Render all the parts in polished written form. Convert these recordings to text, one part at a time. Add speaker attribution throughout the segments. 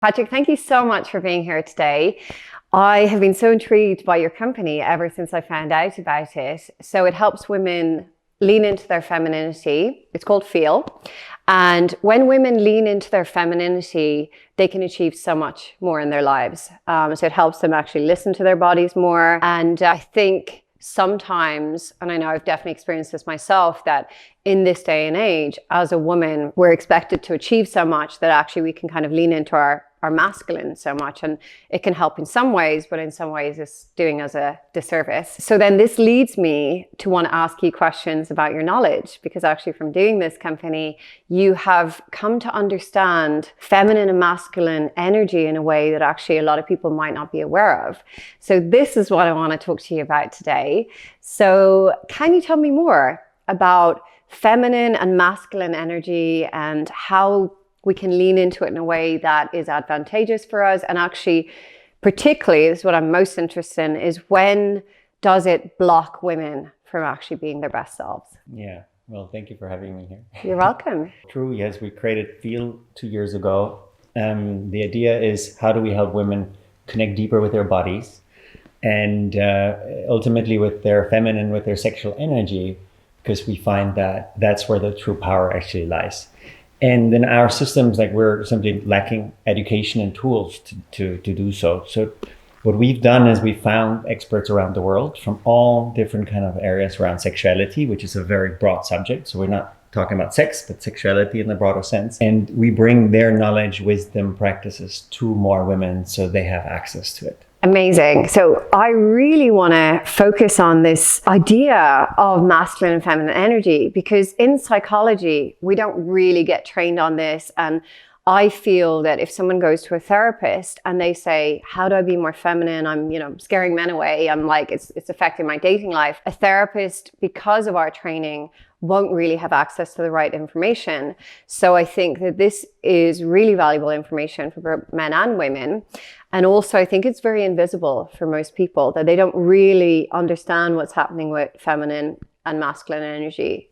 Speaker 1: Patrick, thank you so much for being here today. I have been so intrigued by your company ever since I found out about it. So it helps women lean into their femininity. It's called Feel. And when women lean into their femininity, they can achieve so much more in their lives. So it helps them actually listen to their bodies more. And I think sometimes, and I know I've definitely experienced this myself, that in this day and age, as a woman, we're expected to achieve so much that actually we can kind of lean into our masculine so much, and it can help in some ways, but in some ways it's doing us a disservice. So then this leads me to want to ask you questions about your knowledge, because actually from doing this company, you have come to understand feminine and masculine energy in a way that actually a lot of people might not be aware of. So this is what I want to talk to you about today. So can you tell me more about feminine and masculine energy and how we can lean into it in a way that is advantageous for us? And actually, particularly, this is what I'm most interested in, is when does it block women from actually being their best selves?
Speaker 2: Yeah, well, thank you for having me here.
Speaker 1: You're welcome.
Speaker 2: True, yes, we created Feel 2 years ago. The idea is, how do we help women connect deeper with their bodies and ultimately with their feminine, with their sexual energy, because we find that that's where the true power actually lies. And in our systems, like, we're simply lacking education and tools to do so. So what we've done is we found experts around the world from all different kind of areas around sexuality, which is a very broad subject. So we're not talking about sex, but sexuality in the broader sense. And we bring their knowledge, wisdom, practices to more women so they have access to it.
Speaker 1: Amazing. So I really want to focus on this idea of masculine and feminine energy, because in psychology, we don't really get trained on this. And I feel that if someone goes to a therapist and they say, how do I be more feminine? I'm, scaring men away. I'm like, it's affecting my dating life. A therapist, because of our training, won't really have access to the right information. So I think that this is really valuable information for men and women. And also I think it's very invisible for most people, that they don't really understand what's happening with feminine and masculine energy.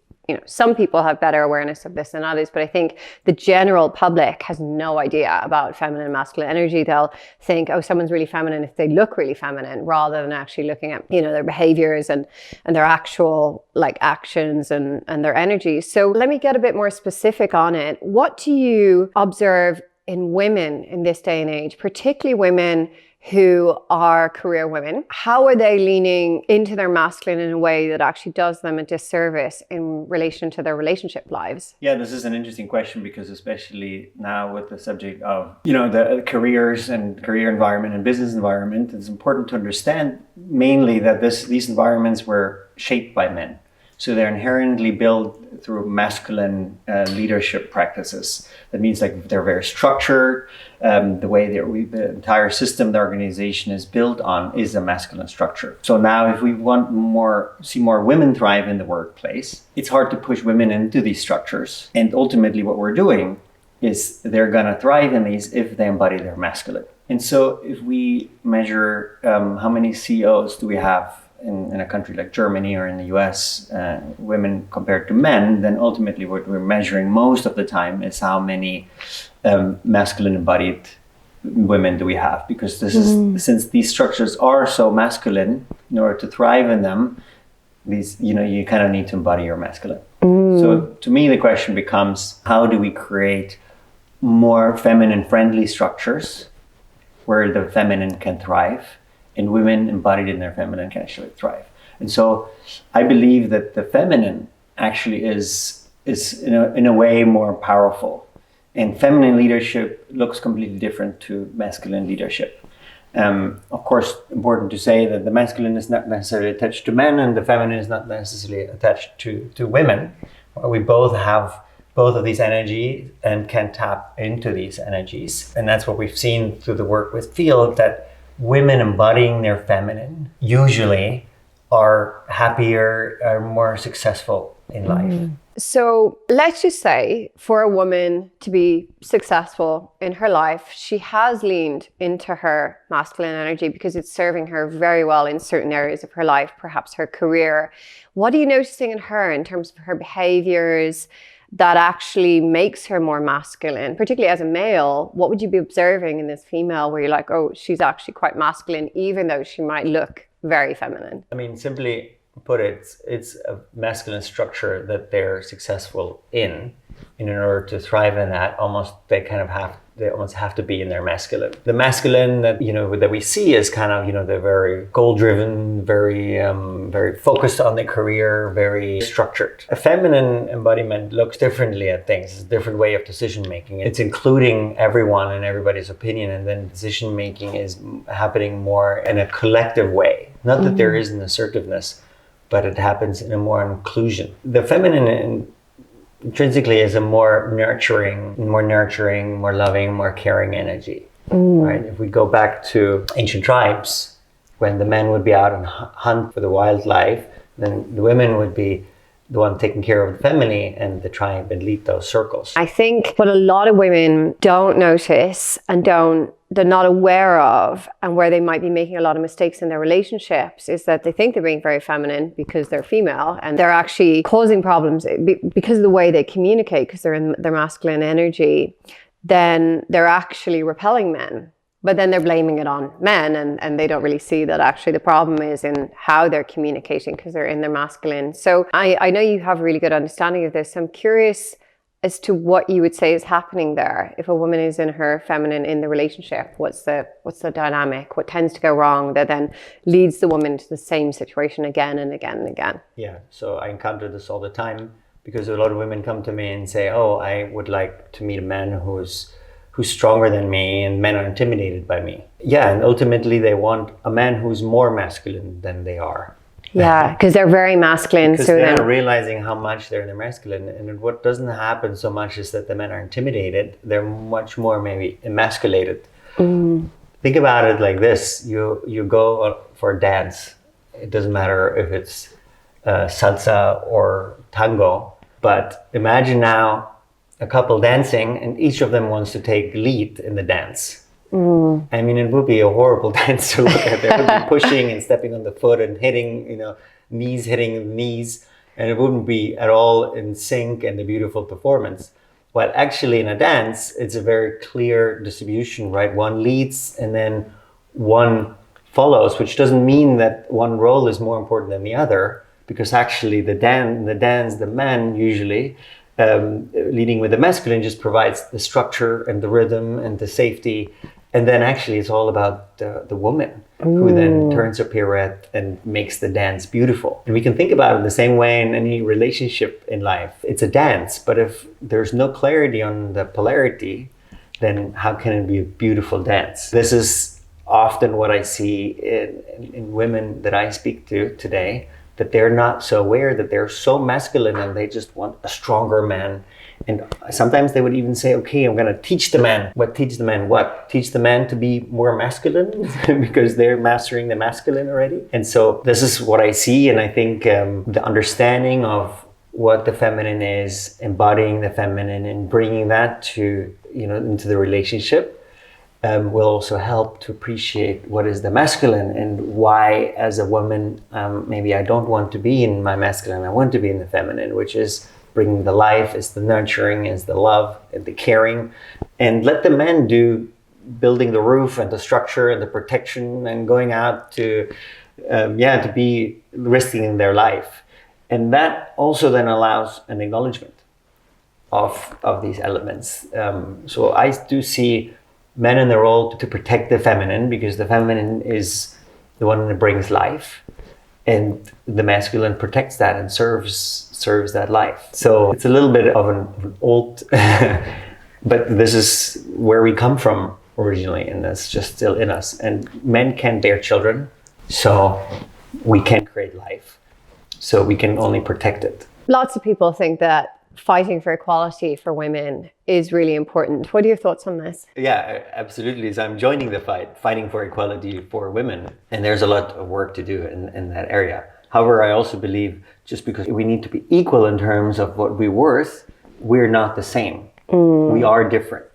Speaker 1: Some people have better awareness of this than others, but I think the general public has no idea about feminine and masculine energy. They'll think, oh, someone's really feminine if they look really feminine, rather than actually looking at, their behaviors and their actual actions and their energy. So let me get a bit more specific on it. What do you observe in women in this day and age, particularly women who are career women? How are they leaning into their masculine in a way that actually does them a disservice in relation to their relationship lives?
Speaker 2: Yeah, this is an interesting question, because especially now with the subject of, the careers and career environment and business environment, it's important to understand mainly that these environments were shaped by men. So they're inherently built through masculine leadership practices. That means they're very structured. The way the entire system the organization is built on is a masculine structure. So now if we want see more women thrive in the workplace, it's hard to push women into these structures. And ultimately what we're doing is they're gonna thrive in these if they embody their masculine. And so if we measure how many CEOs do we have in a country like Germany or in the US, women compared to men, then ultimately what we're measuring most of the time is how many masculine embodied women do we have, because this is, since these structures are so masculine, in order to thrive in them, you kind of need to embody your masculine. So to me, the question becomes, how do we create more feminine friendly structures where the feminine can thrive and women embodied in their feminine can actually thrive? And so I believe that the feminine actually is in a way more powerful. And feminine leadership looks completely different to masculine leadership. Of course, important to say that the masculine is not necessarily attached to men and the feminine is not necessarily attached to women. We both have both of these energies and can tap into these energies. And that's what we've seen through the work with Feel, that women embodying their feminine usually are happier, are more successful in life.
Speaker 1: So let's just say for a woman to be successful in her life, she has leaned into her masculine energy because it's serving her very well in certain areas of her life, perhaps her career. What are you noticing in her in terms of her behaviors, that actually makes her more masculine, particularly as a male? What would you be observing in this female where you're like, oh, she's actually quite masculine, even though she might look very feminine?
Speaker 3: I mean, simply put, it's a masculine structure that they're successful in order to thrive in that, they almost have to be in their masculine. The masculine that that we see is kind of they're very goal-driven, very focused on their career, very structured. A feminine embodiment looks differently at things. It's a different way of decision making. It's including everyone and everybody's opinion, and then decision making is happening more in a collective way. Not that there isn't assertiveness, but it happens in a more inclusion. The feminine intrinsically is a more nurturing, more loving, more caring energy, right? If we go back to ancient tribes, when the men would be out and hunt for the wildlife, then the women would be the one taking care of the family and the tribe and lead those circles.
Speaker 1: I think what a lot of women don't notice and they're not aware of, and where they might be making a lot of mistakes in their relationships, is that they think they're being very feminine because they're female, and they're actually causing problems because of the way they communicate, because they're in their masculine energy. Then they're actually repelling men, but then they're blaming it on men, and they don't really see that actually the problem is in how they're communicating because they're in their masculine. So I know you have a really good understanding of this. So I'm curious as to what you would say is happening there. If a woman is in her feminine in the relationship, what's the dynamic? What tends to go wrong that then leads the woman to the same situation again and again and again?
Speaker 3: Yeah, so I encounter this all the time because a lot of women come to me and say, oh, I would like to meet a man who's stronger than me, and men are intimidated by me. Yeah, and ultimately they want a man who's more masculine than they are.
Speaker 1: Yeah, because they're very masculine.
Speaker 3: Because they're not realizing how much they're in their masculine. And what doesn't happen so much is that the men are intimidated. They're much more maybe emasculated. Think about it like this. You go for a dance. It doesn't matter if it's salsa or tango. But imagine now a couple dancing and each of them wants to take lead in the dance. I mean, it would be a horrible dance to look at. They would be pushing and stepping on the foot and hitting, knees hitting knees, and it wouldn't be at all in sync and a beautiful performance. While actually in a dance, it's a very clear distribution, right? One leads and then one follows, which doesn't mean that one role is more important than the other, because actually the man usually leading with the masculine just provides the structure and the rhythm and the safety. And then actually it's all about the woman who then turns a pirouette and makes the dance beautiful. And we can think about it the same way in any relationship in life. It's a dance, but if there's no clarity on the polarity, then how can it be a beautiful dance? This is often what I see in women that I speak to today, that they're not so aware that they're so masculine and they just want a stronger man. And sometimes they would even say, okay, I'm going to teach the man. Teach the man what? Teach the man to be more masculine because they're mastering the masculine already. And so this is what I see. And I think the understanding of what the feminine is, embodying the feminine and bringing that to, into the relationship will also help to appreciate what is the masculine and why, as a woman, maybe I don't want to be in my masculine. I want to be in the feminine, which is bringing the life, is the nurturing, is the love, and the caring, and let the men do building the roof and the structure and the protection and going out to be risking their life. And that also then allows an acknowledgement of these elements. So I do see men in the role to protect the feminine, because the feminine is the one that brings life, and the masculine protects that and serves that life. So it's a little bit of an old, but this is where we come from originally, and that's just still in us. And men can bear children, so we can create life, so we can only protect it.
Speaker 1: Lots of people think that fighting for equality for women is really important. What are your thoughts on this?
Speaker 3: Yeah, absolutely. So I'm joining the fighting for equality for women. And there's a lot of work to do in that area. However, I also believe just because we need to be equal in terms of what we're worth, we're not the same. We are different.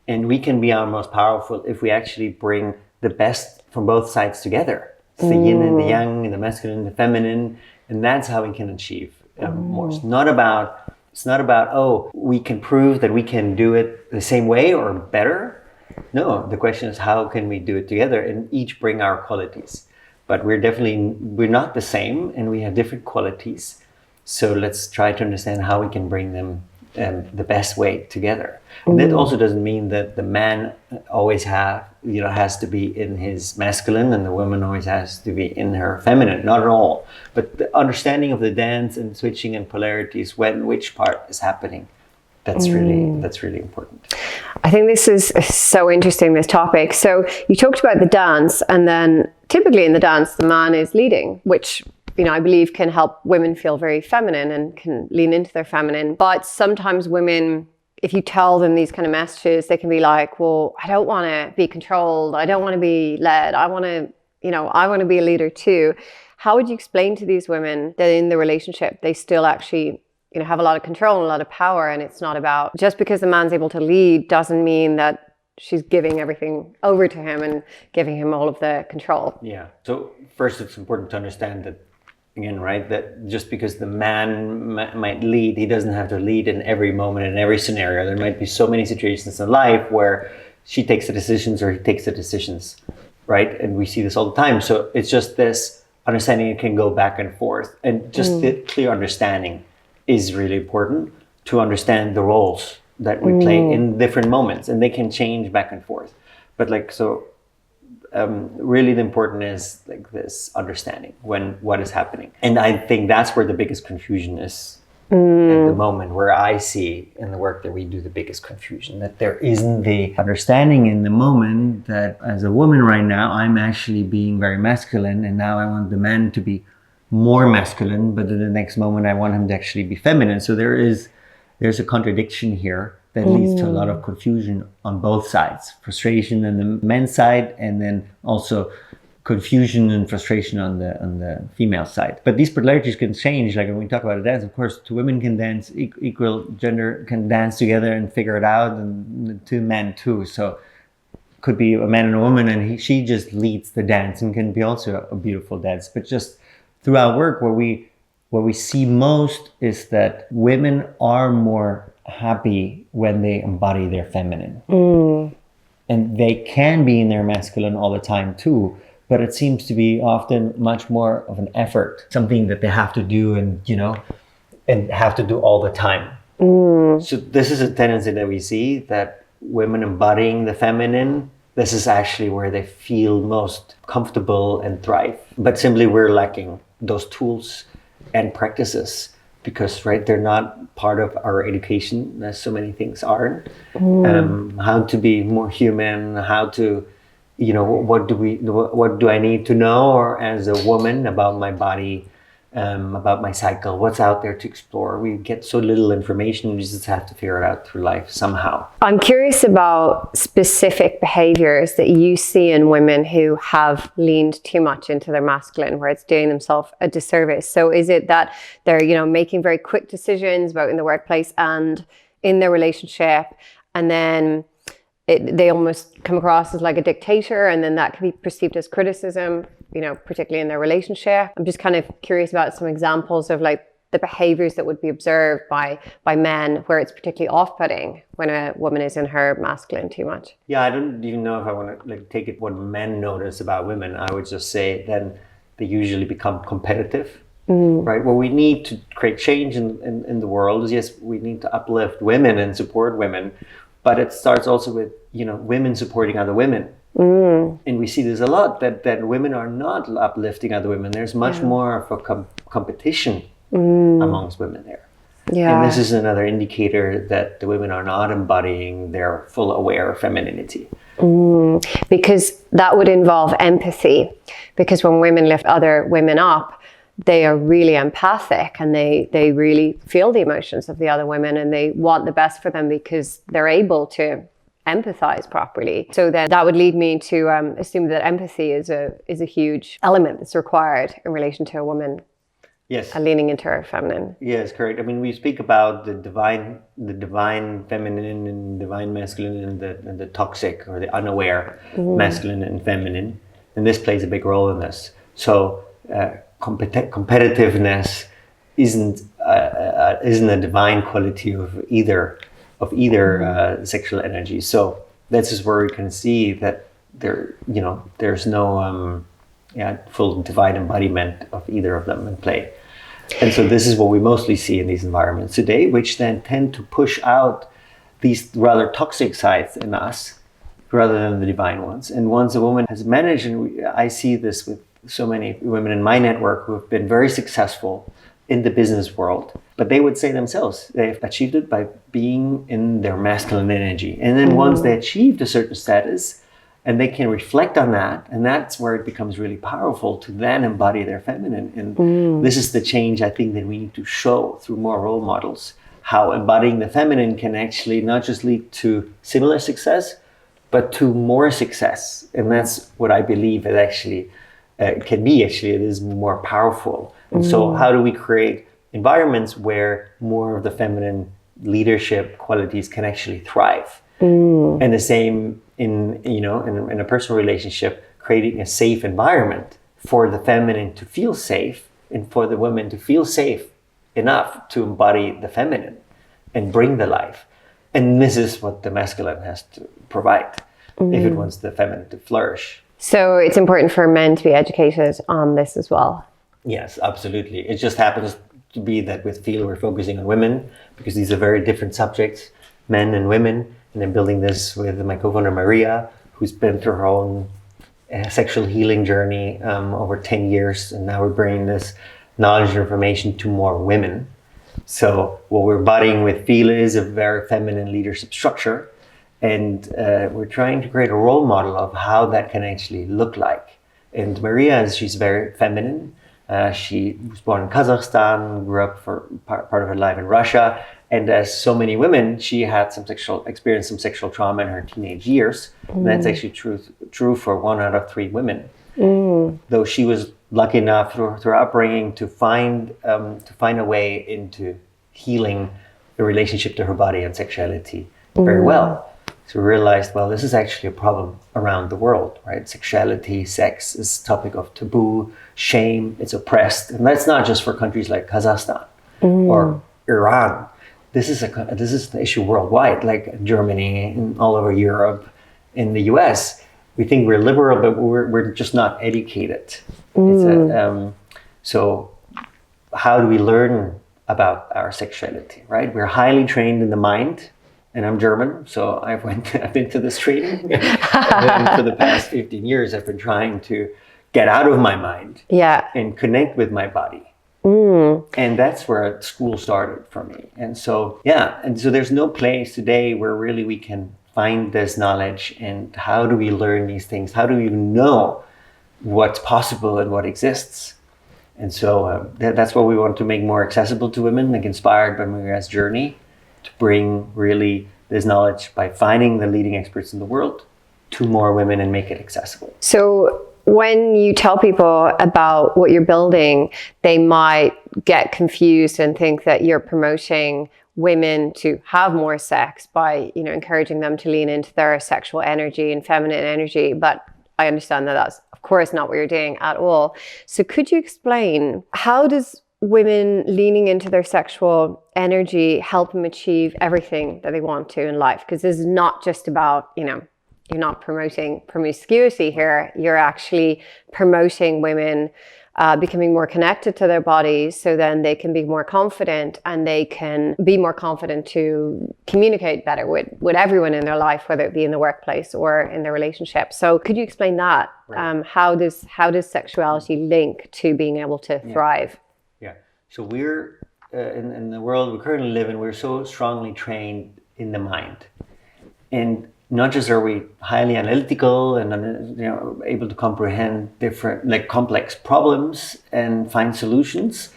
Speaker 3: And we can be our most powerful if we actually bring the best from both sides together. It's the yin and the yang, the masculine and the feminine. And that's how we can achieve more. It's not about It's not about, oh, we can prove that we can do it the same way or better. No, the question is, how can we do it together and each bring our qualities? But we're not the same, and we have different qualities. So let's try to understand how we can bring them the best way together. And that also doesn't mean that the man always has to be in his masculine and the woman always has to be in her feminine. Not at all. But the understanding of the dance and switching and polarities, when which part is happening, that's really important.
Speaker 1: I think this is so interesting, this topic. So you talked about the dance, and then typically in the dance, the man is leading, which, you know, I believe can help women feel very feminine and can lean into their feminine. But sometimes women, if you tell them these kind of messages, they can be like, well, I don't want to be controlled. I don't want to be led. I want to be a leader too. How would you explain to these women that in the relationship, they still actually, you know, have a lot of control and a lot of power, and it's not about just because the man's able to lead doesn't mean that she's giving everything over to him and giving him all of the control.
Speaker 3: Yeah. So first, it's important to understand that, again, right, that just because the man might lead, he doesn't have to lead in every moment, in every scenario. There might be so many situations in life where she takes the decisions or he takes the decisions, right? And we see this all the time. So it's just this understanding, it can go back and forth. And just the clear understanding is really important to understand the roles that we play in different moments, and they can change back and forth. But really the important is like this understanding when what is happening. And I think that's where the biggest confusion is at the moment, where I see in the work that we do the biggest confusion, that there isn't the understanding in the moment that as a woman right now, I'm actually being very masculine, and now I want the man to be more masculine, but in the next moment I want him to actually be feminine. So there's a contradiction here that leads to a lot of confusion on both sides. Frustration on the men's side, and then also confusion and frustration on the female side. But these polarities can change. Like when we talk about a dance, of course, two women can dance, equal gender can dance together and figure it out, and two men too. So could be a man and a woman, and she just leads the dance, and can be also a beautiful dance. But just through our work, what we see most is that women are more happy when they embody their feminine. And they can be in their masculine all the time too, but it seems to be often much more of an effort, something that they have to do and have to do all the time. So this is a tendency that we see, that women embodying the feminine, this is actually where they feel most comfortable and thrive. But simply we're lacking those tools and practices, because they're not part of our education, as so many things aren't. How to be more human, how to, what do I need to know, or as a woman, about my body, about my cycle, what's out there to explore. We get so little information, we just have to figure it out through life somehow.
Speaker 1: I'm curious about specific behaviors that you see in women who have leaned too much into their masculine, where it's doing themselves a disservice. So is it that they're, making very quick decisions about in the workplace and in their relationship, and then they almost come across as like a dictator, and then that can be perceived as criticism, particularly in their relationship? I'm just kind of curious about some examples of like the behaviors that would be observed by men where it's particularly off-putting when a woman is in her masculine too much.
Speaker 3: Yeah, I don't even know if I want to take it what men notice about women. I would just say then they usually become competitive, right? What we need to create change in the world is, yes, we need to uplift women and support women, but it starts also with, women supporting other women. And we see this a lot, that women are not uplifting other women. There's much more of a competition amongst women there. Yeah. And this is another indicator that the women are not embodying their full aware femininity.
Speaker 1: Because that would involve empathy. Because when women lift other women up, they are really empathic, and they really feel the emotions of the other women, and they want the best for them because they're able to empathize properly. So then that would lead me to assume that empathy is a huge element that's required in relation to a woman.
Speaker 3: Yes.
Speaker 1: Leaning into her feminine.
Speaker 3: Yes, correct. I mean, we speak about the divine feminine and divine masculine, and the toxic or the unaware masculine and feminine, and this plays a big role in this. So competitiveness isn't isn't a divine quality of either sexual energy. So this is where we can see that there's no full divine embodiment of either of them in play. And so this is what we mostly see in these environments today, which then tend to push out these rather toxic sides in us rather than the divine ones. And once a woman has managed, and I see this with so many women in my network who have been very successful in the business world, but they would say themselves, they've achieved it by being in their masculine energy. And then once they achieved a certain status, and they can reflect on that, and that's where it becomes really powerful to then embody their feminine. And this is the change I think that we need to show through more role models, how embodying the feminine can actually not just lead to similar success, but to more success. And that's what I believe it actually can be. Actually, it is more powerful. And so how do we create environments where more of the feminine leadership qualities can actually thrive? And the same in a personal relationship, creating a safe environment for the feminine to feel safe and for the women to feel safe enough to embody the feminine and bring the life. And this is what the masculine has to provide if it wants the feminine to flourish.
Speaker 1: So it's important for men to be educated on this as well.
Speaker 3: Yes, absolutely. It just happens to be that with Feel we're focusing on women because these are very different subjects, men and women. And I'm building this with my co-founder Maria, who's been through her own sexual healing journey over 10 years. And now we're bringing this knowledge and information to more women. So what we're embodying with Feel is a very feminine leadership structure. And we're trying to create a role model of how that can actually look like. And Maria, she's very feminine. She was born in Kazakhstan, grew up for part of her life in Russia. And as so many women, she had experienced some sexual trauma in her teenage years. And that's actually true for 1 out of 3 women. Though she was lucky enough through her upbringing to find a way into healing the relationship to her body and sexuality very well. So we realized, well, this is actually a problem around the world, right? Sexuality, sex is a topic of taboo, shame, it's oppressed. And that's not just for countries like Kazakhstan or Iran. This is the issue worldwide, like Germany and all over Europe, in the US. We think we're liberal, but we're just not educated. So how do we learn about our sexuality, right? We're highly trained in the mind, and I'm German, so I've been to this training. And then for the past 15 years, I've been trying to get out of my mind and connect with my body. And that's where school started for me. And so there's no place today where really we can find this knowledge. And how do we learn these things? How do we even know what's possible and what exists? And so that's what we want to make more accessible to women, like inspired by Maria's journey, to bring really this knowledge by finding the leading experts in the world to more women and make it accessible.
Speaker 1: So when you tell people about what you're building, they might get confused and think that you're promoting women to have more sex by, encouraging them to lean into their sexual energy and feminine energy. But I understand that that's, of course, not what you're doing at all. So could you explain, how does women leaning into their sexual energy help them achieve everything that they want to in life? Because this is not just about, you're not promoting promiscuity here. You're actually promoting women becoming more connected to their bodies, so then they can be more confident, and they can be more confident to communicate better with everyone in their life, whether it be in the workplace or in their relationship. So could you explain that?
Speaker 3: Right.
Speaker 1: How does sexuality link to being able to thrive?
Speaker 3: Yeah. So we're in the world we currently live in, we're so strongly trained in the mind. And not just are we highly analytical and able to comprehend different complex problems and find solutions,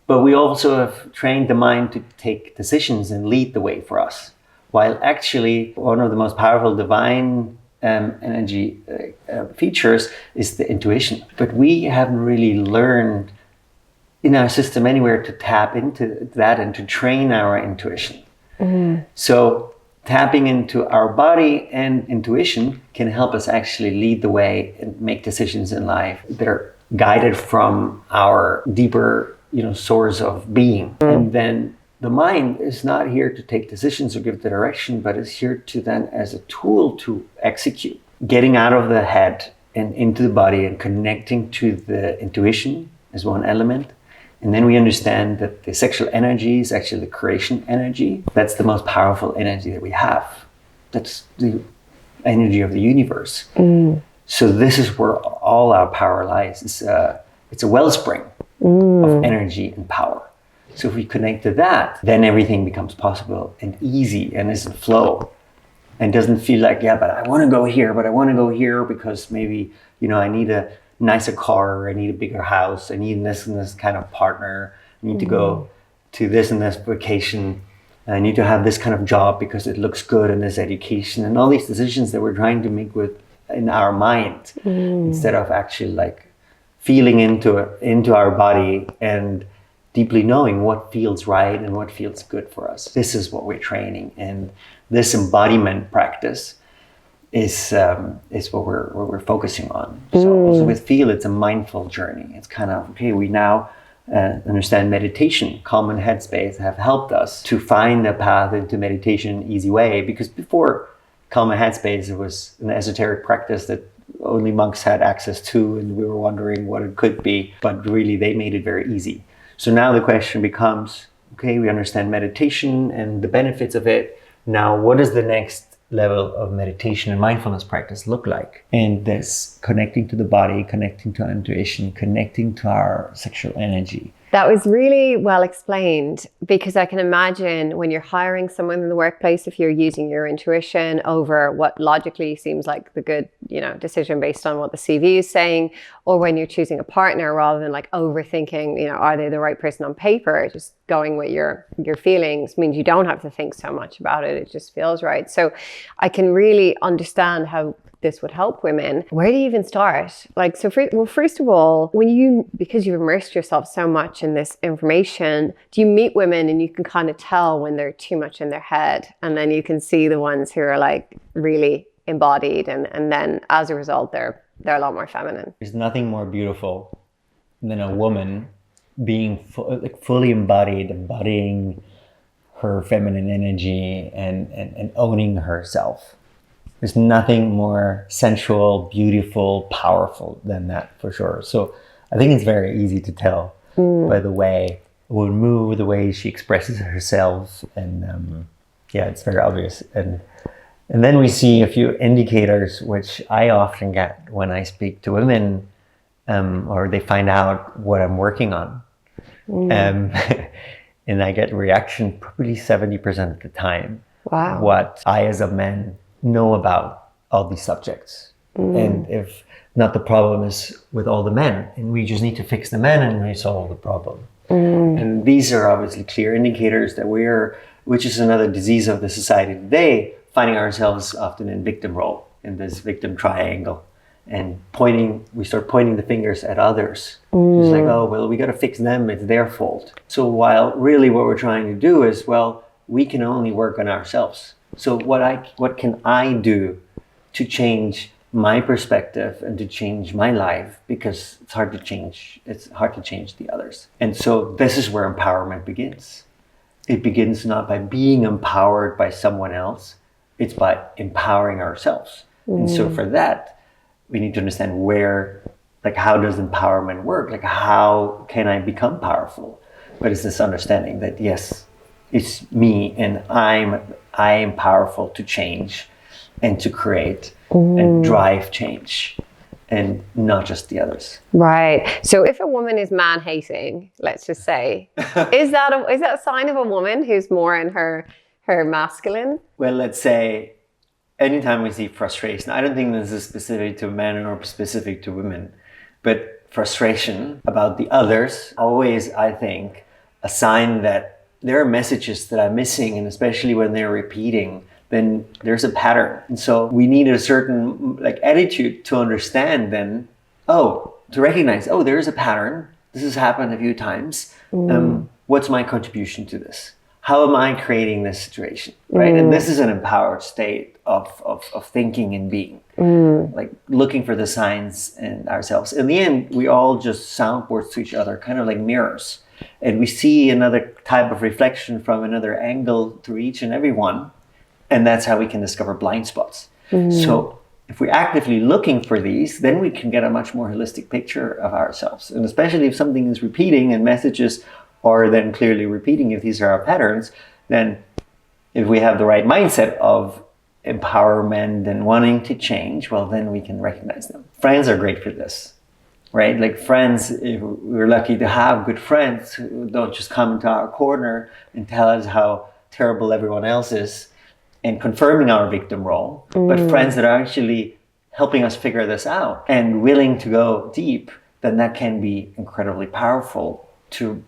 Speaker 3: but we also have trained the mind to take decisions and lead the way for us. While actually one of the most powerful divine energy features is the intuition. But we haven't really learned in our system anywhere to tap into that and to train our intuition. So tapping into our body and intuition can help us actually lead the way and make decisions in life that are guided from our deeper, source of being. And then the mind is not here to take decisions or give the direction, but is here to then as a tool to execute. Getting out of the head and into the body and connecting to the intuition is one element. And then we understand that the sexual energy is actually the creation energy. That's the most powerful energy that we have. That's the energy of the universe. So this is where all our power lies. It's a wellspring of energy and power. So if we connect to that, then everything becomes possible and easy and is in flow and doesn't feel like, yeah, but I want to go here, because maybe, I need a nicer car, I need a bigger house, I need this and this kind of partner, I need to go to this and this vacation, I need to have this kind of job because it looks good, and this education, and all these decisions that we're trying to make in our mind, instead of actually like feeling into our body and deeply knowing what feels right and what feels good for us. This is what we're training, and this embodiment practice is what we're focusing on. So also with Feel, it's a mindful journey. It's kind of, okay, we now understand meditation, calm and headspace have helped us to find a path into meditation in an easy way, because before calm and headspace, it was an esoteric practice that only monks had access to, and we were wondering what it could be, but really they made it very easy. So now the question becomes, okay, we understand meditation and the benefits of it. Now, what does the next level of meditation and mindfulness practice look like? And this connecting to the body, connecting to our intuition, connecting to our sexual energy.
Speaker 1: That was really well explained, because I can imagine when you're hiring someone in the workplace, if you're using your intuition over what logically seems like the good, decision based on what the CV is saying, or when you're choosing a partner, rather than like overthinking, are they the right person on paper, just going with your feelings means you don't have to think so much about it. It just feels right. So I can really understand how this would help women. Where do you even start? First of all, because you've immersed yourself so much in this information, do you meet women and you can kind of tell when they're too much in their head, and then you can see the ones who are like really embodied, and then as a result, they're a lot more feminine?
Speaker 3: There's nothing more beautiful than a woman being fully embodied, embodying her feminine energy and owning herself. There's nothing more sensual, beautiful, powerful than that, for sure. So I think it's very easy to tell by the way a woman moves, the way she expresses herself, and it's very obvious. And then we see a few indicators, which I often get when I speak to women, or they find out what I'm working on. And I get reaction probably 70% of the time.
Speaker 1: Wow.
Speaker 3: What I as a man know about all these subjects. And if not, the problem is with all the men, and we just need to fix the men and we solve the problem. And these are obviously clear indicators that which is another disease of the society today, finding ourselves often in victim role, in this victim triangle, and we start pointing the fingers at others. It's like, oh, well, we got to fix them, it's their fault. So while really what we're trying to do is, well, we can only work on ourselves. So what can I do to change my perspective and to change my life? Because it's hard to change the others. And so this is where empowerment begins. It begins not by being empowered by someone else, it's by empowering ourselves. And so for that, we need to understand how does empowerment work? Like, how can I become powerful? But it's this understanding that, yes, it's me, and I am powerful to change and to create and drive change, and not just the others.
Speaker 1: Right. So if a woman is man-hating, let's just say, is that a sign of a woman who's more in her masculine?
Speaker 2: Well, let's say anytime we see frustration, I don't think this is specific to men or specific to women, but frustration about the others, always, I think, a sign that there are messages that I'm missing, and especially when they're repeating, then there's a pattern. And so we need a certain attitude to understand then, to recognize, there is a pattern. This has happened a few times. What's my contribution to this? How am I creating this situation, right? And this is an empowered state of thinking and being, like looking for the signs in ourselves. In the end, we all just soundboards to each other, kind of like mirrors. And we see another type of reflection from another angle through each and every one. And that's how we can discover blind spots. So if we're actively looking for these, then we can get a much more holistic picture of ourselves. And especially if something is repeating and messages are then clearly repeating, if these are our patterns, then if we have the right mindset of empowerment and wanting to change, well, then we can recognize them. Friends are great for this, right? Like friends, if we're lucky to have good friends who don't just come into our corner and tell us how terrible everyone else is and confirming our victim role, but friends that are actually helping us figure this out and willing to go deep, then that can be incredibly powerful to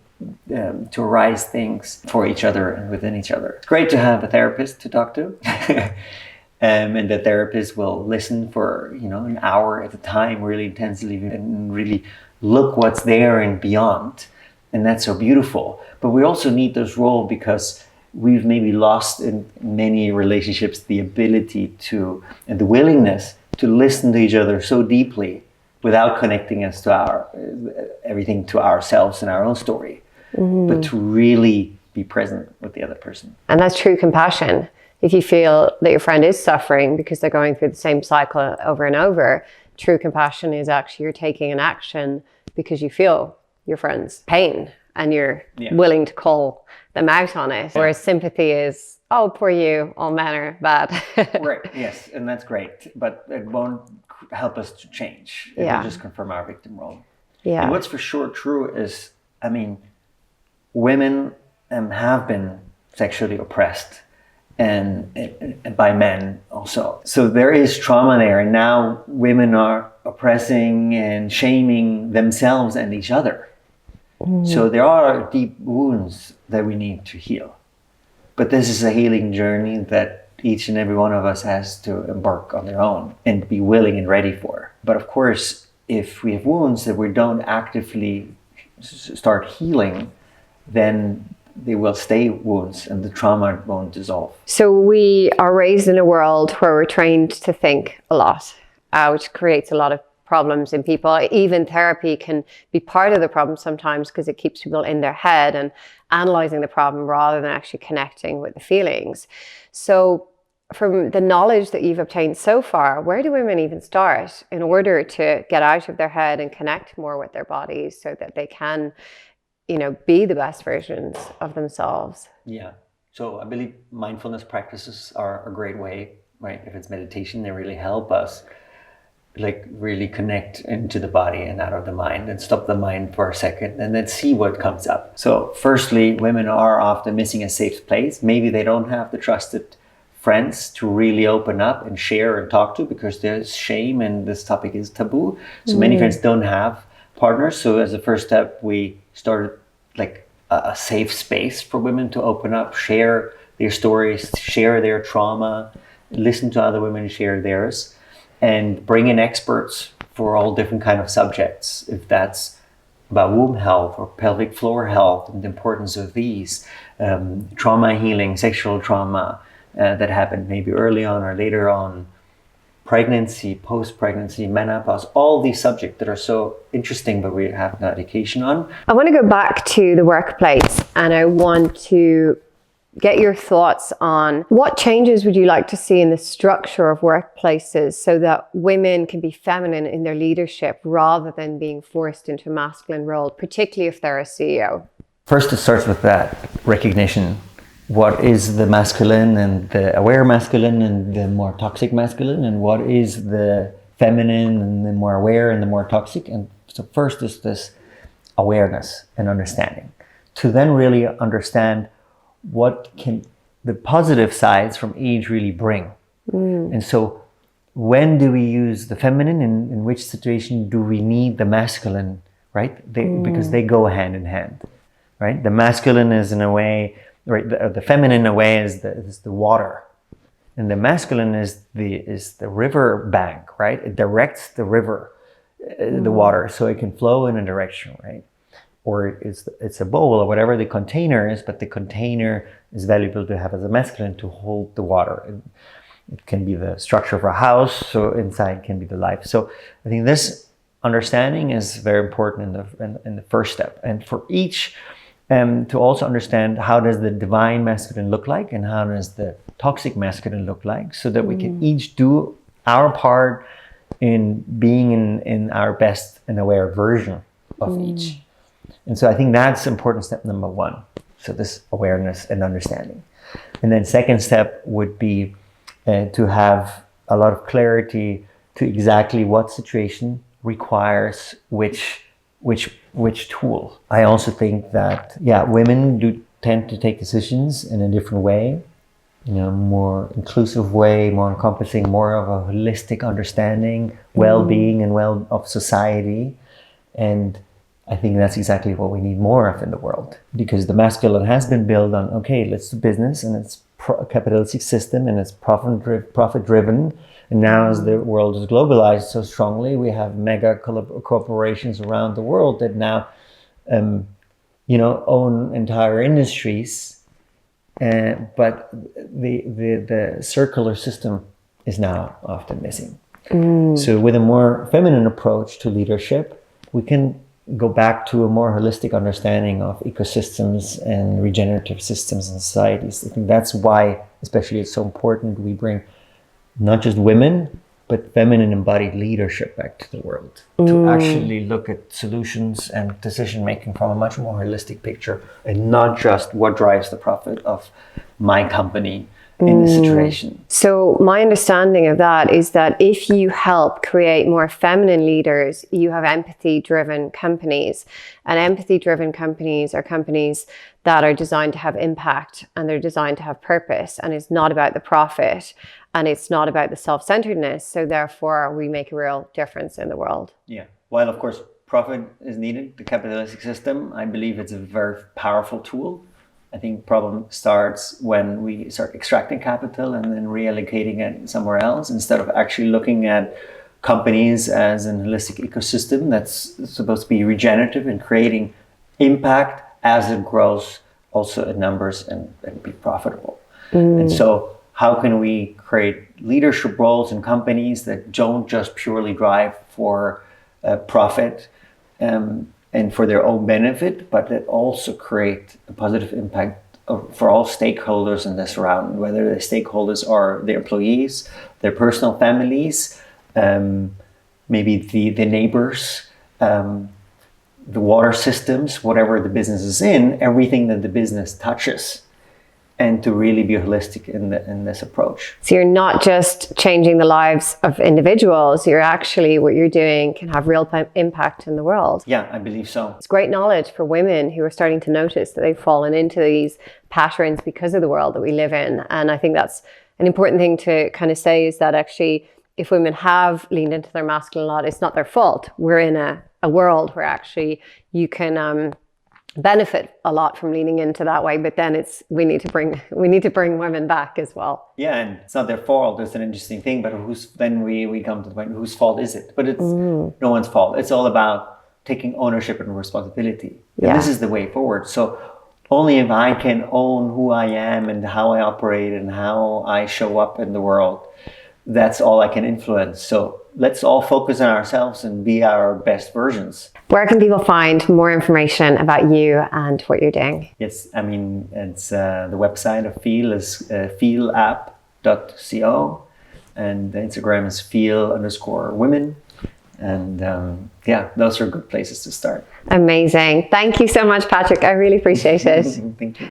Speaker 2: arise things for each other and within each other. It's great to have a therapist to talk to. And the therapist will listen for, an hour at a time, really intensely, and really look what's there and beyond. And that's so beautiful. But we also need this role because we've maybe lost in many relationships the ability to, and the willingness to listen to each other so deeply without connecting us to everything to ourselves and our own story, but to really be present with the other person.
Speaker 1: And that's true compassion. If you feel that your friend is suffering because they're going through the same cycle over and over, true compassion is actually you're taking an action because you feel your friend's pain and you're willing to call them out on it. Whereas sympathy is, oh, poor you, all men are bad.
Speaker 2: Right, yes, and that's great, but it won't help us to change. It will just confirm our victim role.
Speaker 1: Yeah.
Speaker 2: And what's for sure true is, women have been sexually oppressed and by men also. So there is trauma there, and now women are oppressing and shaming themselves and each other. So there are deep wounds that we need to heal. But this is a healing journey that each and every one of us has to embark on their own and be willing and ready for. But of course, if we have wounds that we don't actively start healing, then they will stay wounds and the trauma won't dissolve.
Speaker 1: So we are raised in a world where we're trained to think a lot, which creates a lot of problems in people. Even therapy can be part of the problem sometimes because it keeps people in their head and analyzing the problem rather than actually connecting with the feelings. So from the knowledge that you've obtained so far, where do women even start in order to get out of their head and connect more with their bodies so that they can, be the best versions of themselves?
Speaker 2: Yeah. So I believe mindfulness practices are a great way, right? If it's meditation, they really help us really connect into the body and out of the mind and stop the mind for a second and then see what comes up. So firstly, women are often missing a safe place. Maybe they don't have the trusted friends to really open up and share and talk to because there's shame and this topic is taboo. So many friends don't have partners. So as a first step, we started a safe space for women to open up, share their stories, share their trauma, listen to other women share theirs, and bring in experts for all different kind of subjects. If that's about womb health or pelvic floor health and the importance of these, trauma healing, sexual trauma that happened maybe early on or later on, pregnancy, post-pregnancy, menopause, all these subjects that are so interesting but we have no education on.
Speaker 1: I want to go back to the workplace and I want to get your thoughts on what changes would you like to see in the structure of workplaces so that women can be feminine in their leadership rather than being forced into a masculine role, particularly if they're a CEO?
Speaker 2: First, it starts with that recognition. What is the masculine and the aware masculine and the more toxic masculine, and what is the feminine and the more aware and the more toxic? And so first is this awareness and understanding, to then really understand what can the positive sides from each really bring. And so when do we use the feminine, in which situation do we need the masculine, right? Because they go hand in hand, right? The masculine is in a way, right? The feminine in a way is the water, and the masculine is the river bank, right? It directs the river, the water, so it can flow in a direction, right? Or it's a bowl or whatever the container is, but the container is valuable to have as a masculine to hold the water. It can be the structure of a house, so inside can be the life. So I think this understanding is very important in the first step. And for each
Speaker 3: to also understand how does the divine masculine look like and how does the toxic masculine look like, so that we can each do our part in being in our best and aware version of each. And so I think that's important step number one. So this awareness and understanding. And then second step would be to have a lot of clarity to exactly what situation requires which tool. I also think that, women do tend to take decisions in a different way, more inclusive way, more encompassing, more of a holistic understanding, well-being and of society. And I think that's exactly what we need more of in the world, because the masculine has been built on, okay, let's do business, and it's a capitalistic system, and it's profit driven. And now as the world is globalized so strongly, we have mega corporations around the world that now, own entire industries. But the circular system is now often missing. So with a more feminine approach to leadership, we can go back to a more holistic understanding of ecosystems and regenerative systems and societies. I think that's why, especially, it's so important we bring not just women, but feminine embodied leadership back to the world, to actually look at solutions and decision making from a much more holistic picture, and not just what drives the profit of my company in this situation.
Speaker 1: So my understanding of that is that if you help create more feminine leaders, you have empathy-driven companies. And empathy-driven companies are companies that are designed to have impact, and they're designed to have purpose, and it's not about the profit, and it's not about the self-centeredness. So therefore, we make a real difference in the world.
Speaker 2: Yeah. While of course profit is needed, the capitalistic system, I believe it's a very powerful tool. I think problem starts when we start extracting capital and then reallocating it somewhere else, instead of actually looking at companies as an holistic ecosystem that's supposed to be regenerative and creating impact as it grows, also in numbers, and be profitable. And so how can we create leadership roles in companies that don't just purely drive for profit and for their own benefit, but that also create a positive impact for all stakeholders in this round, whether the stakeholders are the employees, their personal families, maybe the neighbors, the water systems, whatever the business is in, everything that the business touches, and to really be holistic in this approach.
Speaker 1: So you're not just changing the lives of individuals, you're actually, what you're doing can have real impact in the world.
Speaker 2: Yeah, I believe so.
Speaker 1: It's great knowledge for women who are starting to notice that they've fallen into these patterns because of the world that we live in. And I think that's an important thing to kind of say, is that actually, if women have leaned into their masculine a lot, it's not their fault. We're in a world where actually you can benefit a lot from leaning into that way, but then we need to bring women back as well.
Speaker 2: Yeah, and it's not their fault. It's an interesting thing, but then we come to the point, whose fault is it? But it's no one's fault. It's all about taking ownership and responsibility. And this is the way forward. So only if I can own who I am and how I operate and how I show up in the world, that's all I can influence. So let's all focus on ourselves and be our best versions.
Speaker 1: Where can people find more information about you and what you're doing?
Speaker 2: Yes, I mean, it's the website of Feel is feelapp.co, and the Instagram is feel_women. And those are good places to start.
Speaker 1: Amazing. Thank you so much, Patrick. I really appreciate it.
Speaker 2: Thank you.